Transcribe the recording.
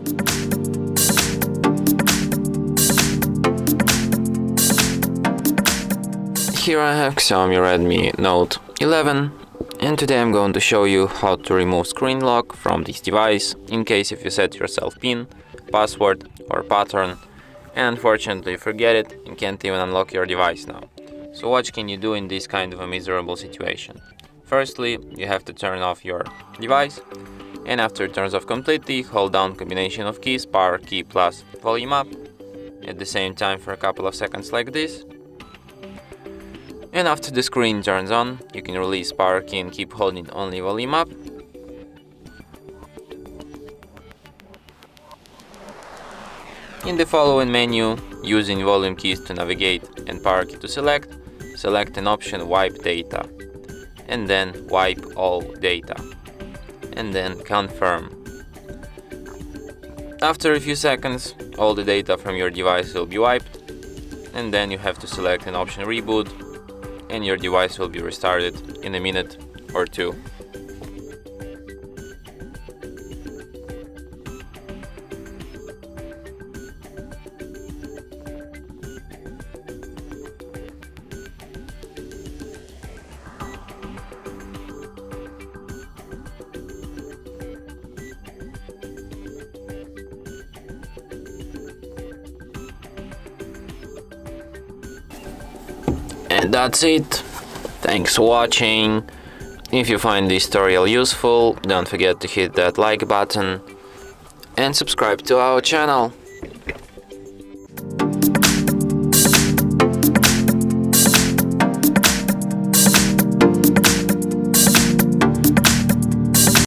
Here I have Xiaomi Redmi Note 11, and today I'm going to show you how to remove screen lock from this device in case if you set yourself PIN, password or pattern and unfortunately forget it and can't even unlock your device now. So what can you do in this kind of a miserable situation? Firstly, you have to turn off your device, and after it turns off completely, hold down combination of keys, power key plus volume up at the same time for a couple of seconds like this. And after the screen turns on, you can release power key and keep holding only volume up. In the following menu, using volume keys to navigate and power key to select an option wipe data, and then wipe all data, and then confirm. After a few seconds, all the data from your device will be wiped, and then you have to select an option reboot, and your device will be restarted in a minute or two. And that's it. Thanks for watching. If you find this tutorial useful, don't forget to hit that like button and subscribe to our channel.